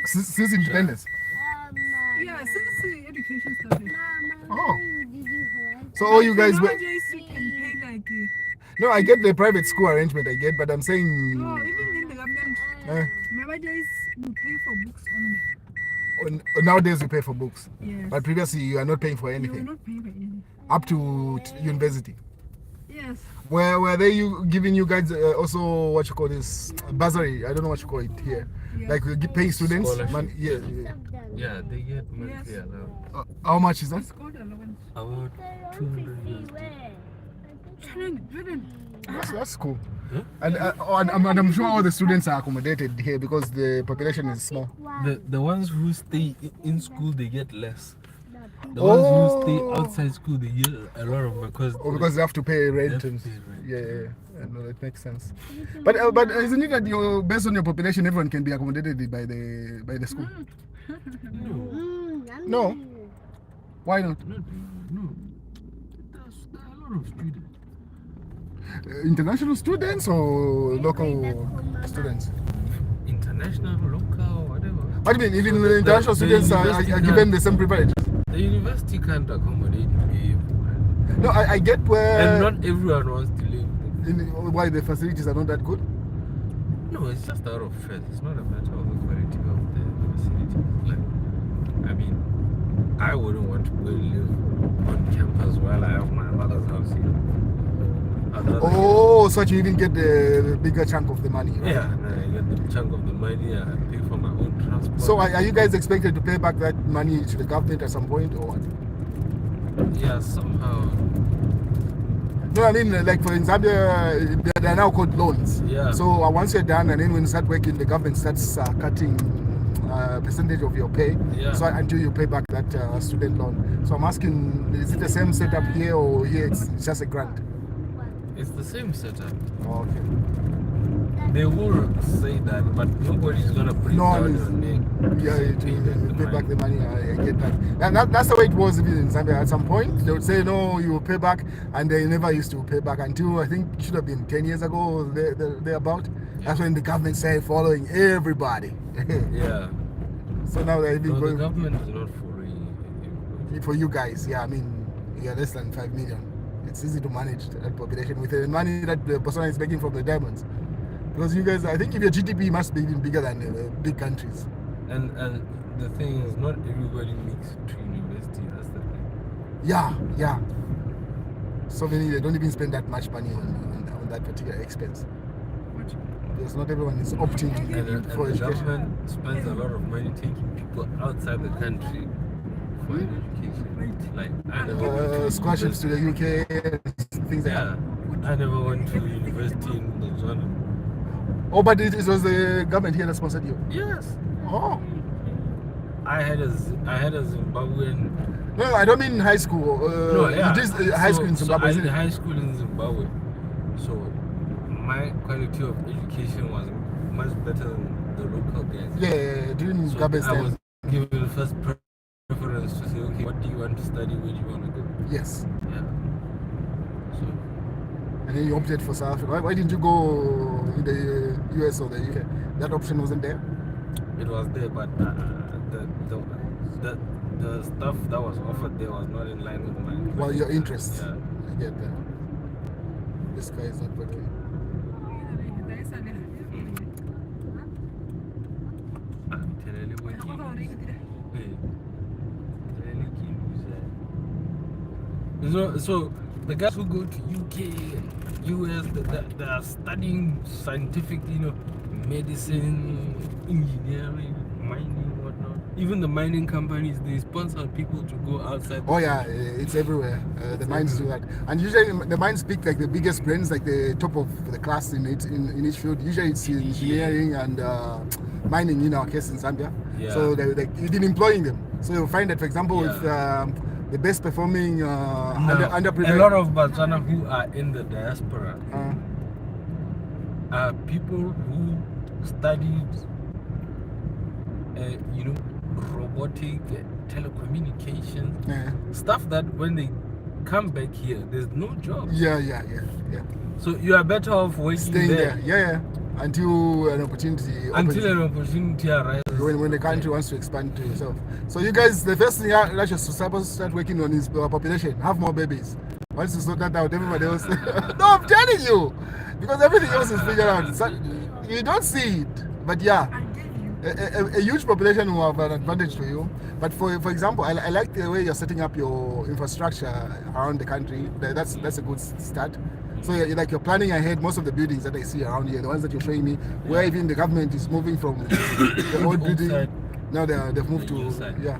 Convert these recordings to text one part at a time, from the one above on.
Since independence? Yeah, since education started. Oh. So all you guys were... Nowadays you can pay like... No, I get the private school arrangement, I get, but I'm saying... No, even in the government. Nowadays you pay for books only. Nowadays you pay for books. Yes. But previously you are not paying for anything. You are not paying for anything. Up to university. Yes. Were they giving you guys also what you call this bursary? I don't know what you call it here. Yes. Like we pay students. Yeah, they get monthly allowance. How much is that? It's called allowance. About 200 USD. That's cool. Huh? And I'm sure all the students are accommodated here because the population is small. The ones who stay in school, they get less. The ones who stay outside school, they get a lot of because they have to pay rent. Yeah, no, that makes sense. But isn't it that based on your population, everyone can be accommodated by the school? No. Why not? No. There's a lot of students. International students or local students? International, local, whatever. What do you mean? Even the international students are given the same privilege? The university can't accommodate everyone. No, I get where... And not everyone wants to live. Why the facilities are not that good? No, it's just out of faith. It's not a matter of the quality of the facilities. Like, I mean, I wouldn't want to go live on campus while I have my mother's house here. So you even get the bigger chunk of the money, right? Yeah, I get the chunk of the money and I pay for my own transport. So are you guys expected to pay back that money to the government at some point or what? Yeah, somehow. No, I mean, like for in Zambia, they are now called loans. Yeah. So once you're done and then when you start working, the government starts cutting percentage of your pay. Yeah. So until you pay back that student loan. So I'm asking, is it the same setup here or here it's just a grant? It's the same setup. Oh, okay. They will say that, but nobody's gonna bring down your neck. Yeah, to pay back the money. I get that. And that's the way it was even in Zambia. At some point, they would say, no, you will pay back, and they never used to pay back until I think it should have been 10 years ago. They're about. Yeah. That's when the government started following everybody. Yeah. So now they're even going. The government is not following everybody. For you guys, yeah, I mean, you're less than 5 million. It's easy to manage that population with the money that the Botswana is making from the diamonds. Because you guys, I think if your GDP must be even bigger than big countries. And the thing is, not everybody makes it to university. That's the thing. Yeah. So many, they don't even spend that much money on that particular expense. Because not everyone is opting for education. The government spends a lot of money taking people outside the country for education. Like, scholarships to the UK, things like that. I never went to university in Botswana. Oh, but it was the government here that sponsored you? Yes. Oh. I had a Zimbabwean... No, I don't mean high school. No, yeah. You did high school in Zimbabwe. So I did high school in Zimbabwe. So my quality of education was much better than the local guys. Yeah, during Mugabe's time. I was given the first preference to say, okay, what do you want to study? Where do you want to go? Yes. Yeah. So. And then you opted for South Africa. Why didn't you go in the US or the UK? That option wasn't there? It was there, but the stuff that was offered there was not in line with mine. Well, your interests. Yeah. I get that. This guy is not working. So the guys who go to UK and US, they are studying scientific, medicine, engineering, mining, whatnot. Even the mining companies, they sponsor people to go outside. Oh yeah, it's everywhere. The mines do that, and usually the mines pick like the biggest brains, like the top of the class in each field. Usually it's engineering and mining in our case in Zambia. Yeah. So you've been employing them. So you'll find that, for example, if the best performing underprivileged. A lot of Botswana who are in the diaspora are people who studied, robotic, telecommunications, stuff that when they come back here, there's no job. Yeah. So you are better off working staying there. Yeah. Until an opportunity arises when the country wants to expand to itself. So you guys, the first thing that you're supposed to start working on is population. Have more babies. Once you sort that out, everybody else. No, I'm telling you, because everything else is figured out. So you don't see it, but yeah. I gave you. A huge population will have an advantage to you. But for example, I like the way you're setting up your infrastructure around the country. That's a good start. So you're planning ahead. Most of the buildings that I see around here, the ones that you're showing me, where even the government is moving from the old building, now they've moved to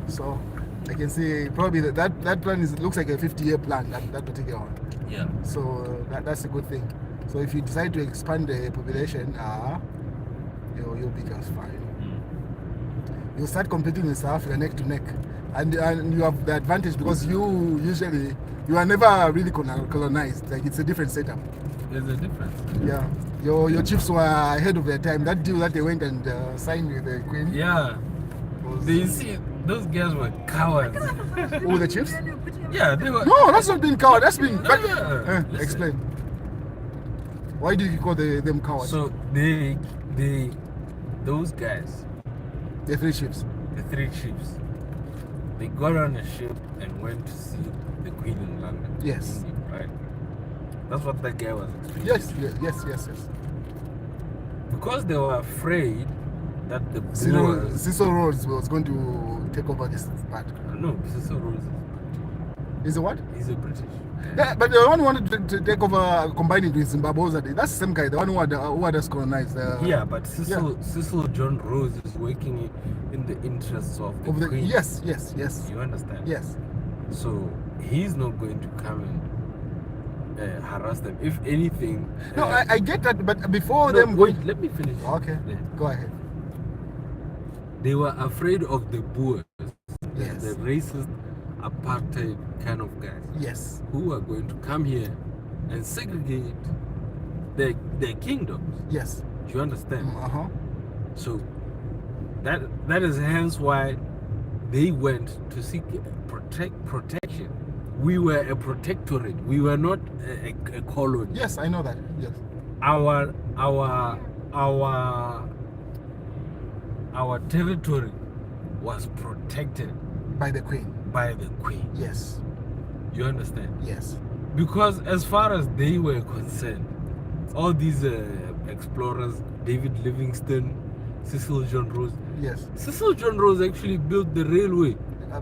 So I can see probably that plan looks like a 50-year plan. That particular one. Yeah. So that's a good thing. So if you decide to expand the population, you'll be just fine. You start competing with South Africa neck to neck, and you have the advantage because you are never really colonized. Like, it's a different setup. There's a difference. Yeah, your chiefs were ahead of their time. That deal that they went and signed with the Queen. Yeah. You see, those guys were cowards. Oh, the chiefs? Yeah, they were. No, that's not being coward. That's being. Listen. Explain. Why do you call them cowards? So those guys. The three chiefs. The three chiefs. They got on a ship and went to see the Queen in London. Yes. Right? That's what that guy was explaining. Yes. Because they were afraid that the Cecil Rhodes was going to take over this part. No, Cecil Rhodes is a what? He's a British. Yeah, but the one who wanted to take over, combining with Zimbabwe, that's the same guy, the one who had us colonized. Yeah, but Cecil John Rhodes is working in the interests of the Queen. Yes. You understand? Yes. So he's not going to come and harass them. If anything... No, I get that, but before let me finish. Okay, go ahead. They were afraid of the Boers, yes, the racist, apartheid kind of guys. Yes. Who are going to come here and segregate their kingdoms. Yes. Do you understand? So that is hence why they went to seek protection. We were a protectorate. We were not a colony. Yes, I know that. Yes. Our territory was protected by the Queen. Yes. You understand? Yes. Because as far as they were concerned, all these explorers, David Livingstone, Cecil John Rhodes. Yes. Cecil John Rhodes actually built the railway.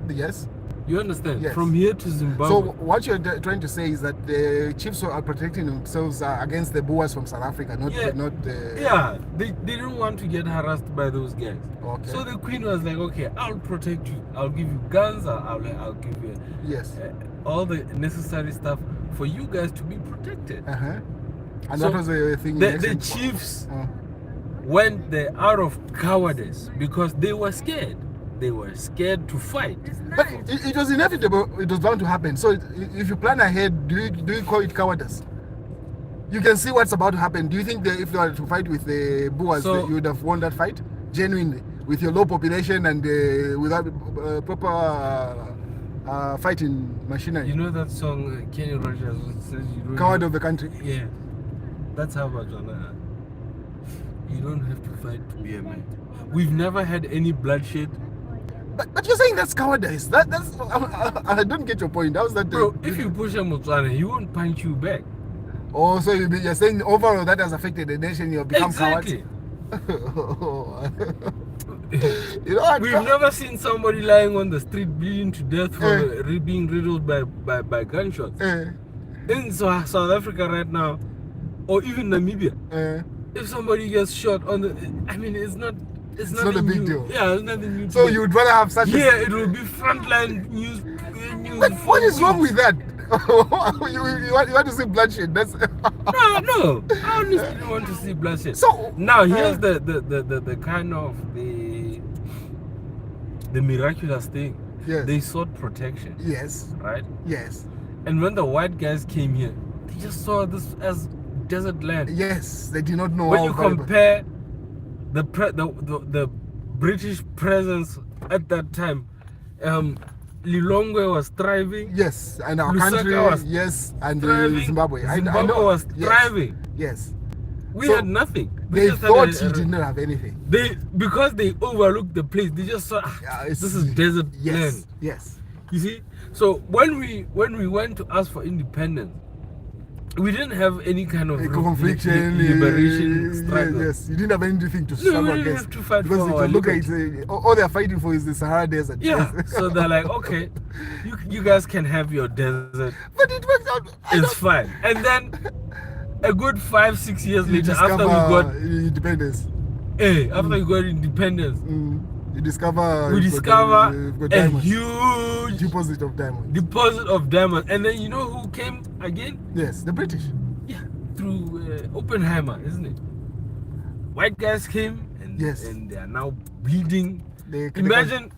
Yes. You understand? Yes. From here to Zimbabwe. So what you're trying to say is that the chiefs are protecting themselves against the Boers from South Africa, not the... Yeah, they didn't want to get harassed by those guys. Okay. So the Queen was like, okay, I'll protect you. I'll give you guns. I'll give you all the necessary stuff for you guys to be protected. And so that was the thing. The chiefs went there out of cowardice because they were scared. They were scared to fight. But it was inevitable. It was bound to happen. So if you plan ahead, do you call it cowardice? You can see what's about to happen. Do you think that if they were to fight with the Boers, you would have won that fight? Genuinely? With your low population and without proper fighting machinery? You know that song Kenny Rogers says Coward of the country? Yeah. That's how Botswana. You don't have to fight to be a man. We've never had any bloodshed. But you're saying that's cowardice. That's I don't get your point. How's that? Bro, if you push a Botswana, he won't punch you back. Oh, so you're saying overall that has affected the nation, you've become cowards? You know, we've never seen somebody lying on the street bleeding to death from being riddled by gunshots. In South Africa right now, or even Namibia, if somebody gets shot on the, I mean, it's not a big deal. Yeah, it's nothing new. So you would rather have such it will be frontline news. But what is wrong with that? you want to see bloodshed? That's no. I honestly don't want to see bloodshed. So now here's the kind of the miraculous thing. Yes. They sought protection. Yes. Right? Yes. And when the white guys came here, they just saw this as desert land. Yes, they did not know. When you compare the British presence at that time, Lilongwe was thriving. Yes, and our Lusaka country was and thriving. Zimbabwe. Zimbabwe was thriving. Yes. We had nothing. They just thought started, he did not have anything. Because they overlooked the place, they just thought, this is desert land. Yes. You see, so when we went to ask for independence, we didn't have any kind of liberation struggle. Yes, you didn't have anything to struggle we didn't against. have to fight because for if our you look at liberty. it, all they're fighting for is the Sahara Desert. Yeah, so they're like, okay, you guys can have your desert. But it works out. It's fine. And then a good 5-6 years You later, after we got independence. after we got independence, you discover we discover a diamonds. huge deposit of diamonds. Deposit of diamonds. And then you know who came again? Yes, the British. Yeah, through Oppenheimer, isn't it? White guys came and they are now bleeding. Imagine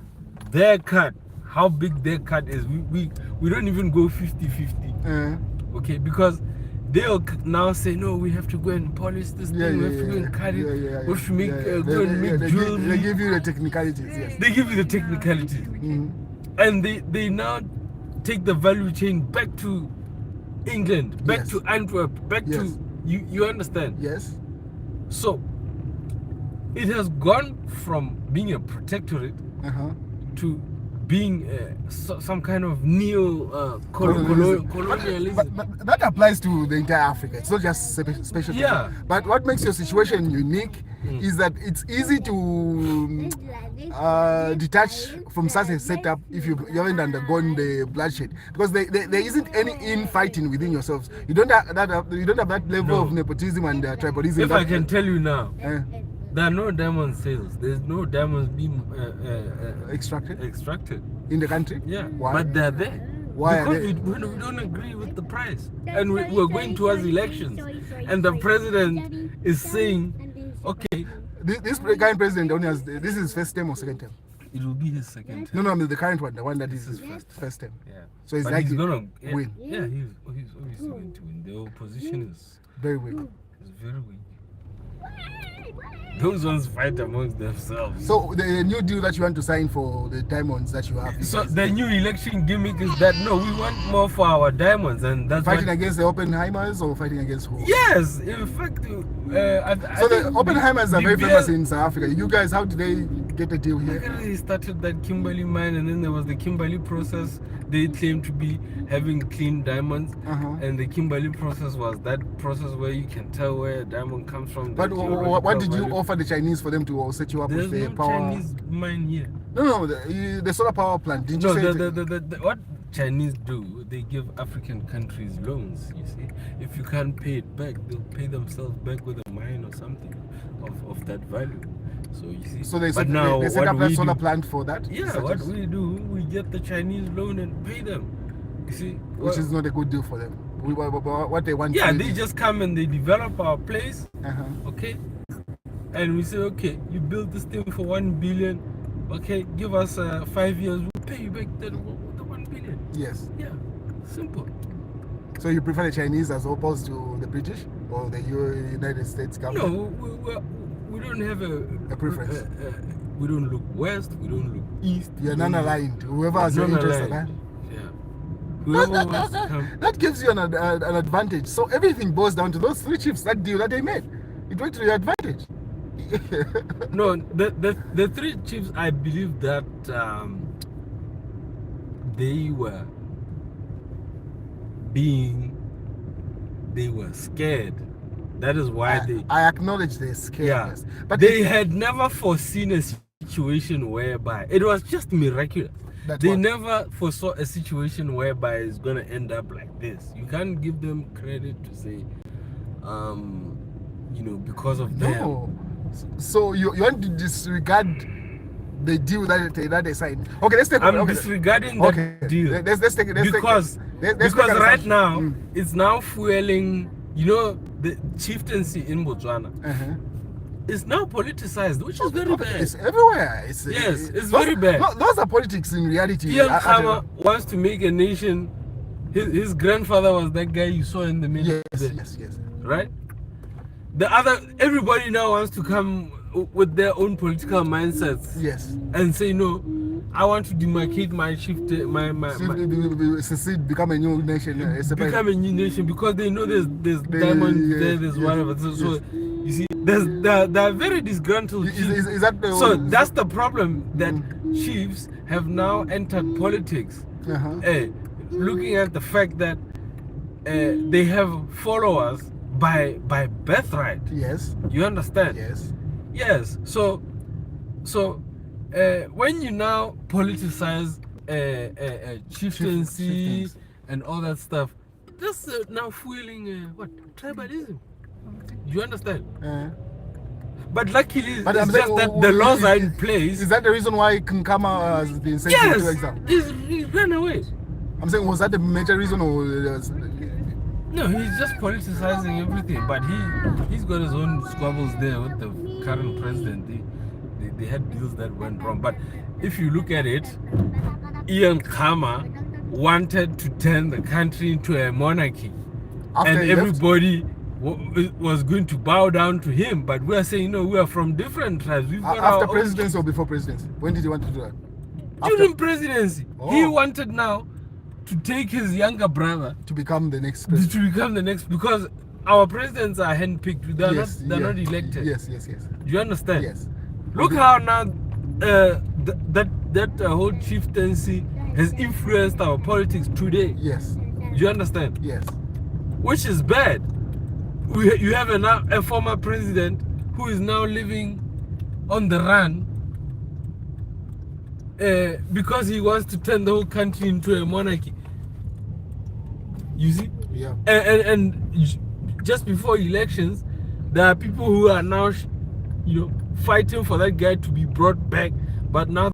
their cut, how big their cut is. We don't even go 50-50. Okay, because they'll now say, no, we have to go and polish this thing, we have to go and cut it, we have to make, go and make jewelry. They give you the technicalities, yes. They give you the technicalities. And they now take the value chain back to England, back to Antwerp, back to, you understand? Yes. So, it has gone from being a protectorate to being some kind of neo-colonialism. But that applies to the entire Africa. It's not just special. Yeah. But what makes your situation unique is that it's easy to detach from such a setup if you haven't undergone the bloodshed, because there isn't any infighting within yourselves. You don't have that level of nepotism and tribalism. If I can tell you now, there are no diamond sales. There's no diamonds being extracted in the country. Yeah. Why? But they're there. Why? Because we don't agree with the price, and we're going towards elections, and the president is saying, okay, this current president only has, this is his first term or second term? It will be his second term. No, I mean the current one, the one that is his first term. Yeah. So he's he's gonna win. Yeah, he's obviously going to win. The opposition is very weak. It's very weak. Those ones fight amongst themselves. So the new deal that you want to sign for the diamonds that you have. So the new election gimmick is that no, we want more for our diamonds, and that's fighting against the Oppenheimers or fighting against who? Yes, in fact. So the Oppenheimers are very famous in South Africa. You guys, how did they get a deal here? They started that Kimberley mine, and then there was the Kimberley process. They claimed to be having clean diamonds, and the Kimberley process was that process where you can tell where a diamond comes from. But what did you offer the Chinese for them to set you up with the power? Chinese mine here. No, the solar power plant. Did you say what Chinese do? They give African countries loans. You see, if you can't pay it back, they'll pay themselves back with a mine or something of that value. So you see. So they set up a solar plant for that. Yeah, what we do, we get the Chinese loan and pay them. You see, which is not a good deal for them. What they want. Yeah, they just come and they develop our place. Okay, and we say, okay, you build this thing for 1 billion. Okay, give us 5 years, we'll pay you back the 1 billion. Yes. Yeah, simple. So you prefer the Chinese as opposed to the British or the United States government? No, we don't have a preference. We don't look west, we don't look east. You're non-aligned. Whoever has your interest in that. Yeah. Whoever wants to come. That gives you an advantage. So everything boils down to those 3 chiefs, that deal that they made. It went to your advantage. No, the 3 chiefs, I believe that they were scared. That is why I acknowledge they're scared. Yeah, but they had never foreseen a situation whereby it was just miraculous. They never foresaw a situation whereby it's gonna end up like this. You can't give them credit to say, because of them. No. So you want to disregard the deal that they signed? Okay, let's take. I'm disregarding that deal. Let's take it. Because right now it's now fueling. The chieftaincy in Botswana is now politicized, which is very bad. It's everywhere. It's very bad. Those are politics in reality. Ian Khama wants to make a nation. His grandfather was that guy you saw in the middle. Yes. Right? Everybody now wants to come with their own political mindsets. Yes. And say, no, I want to demarcate my secede, become a new nation. Become a new nation because they know there's diamonds there, there's whatever. So You see, they're very disgruntled chiefs. Is that the So that's the problem, that chiefs have now entered politics. Looking at the fact that they have followers by birthright. Yes. You understand? Yes. Yes. So when you now politicize chieftaincy and all that stuff, that's now fueling what? Tribalism. You understand? But luckily, it's just that the laws are in place. Is that the reason why Nkama has been sent to exile? He ran away. I'm saying, was that the major reason, or no? He's just politicizing everything. But he's got his own squabbles there with the current president. They had deals that went wrong. But if you look at it, Ian Khama wanted to turn the country into a monarchy, and everybody was going to bow down to him. But we are saying, no, we are from different tribes. We've got after presidency or before presidency? When did he want to do that? During presidency. He wanted now to take his younger brother to become the next president. To become the next, because our presidents are handpicked. They're not elected. Yes. Do you understand? Yes. Look how now that whole chieftaincy has influenced our politics today. Yes. Do you understand? Yes. Which is bad. You have a former president who is now living on the run because he wants to turn the whole country into a monarchy. You see? Yeah. And just before elections, there are people who are now, fighting for that guy to be brought back. But now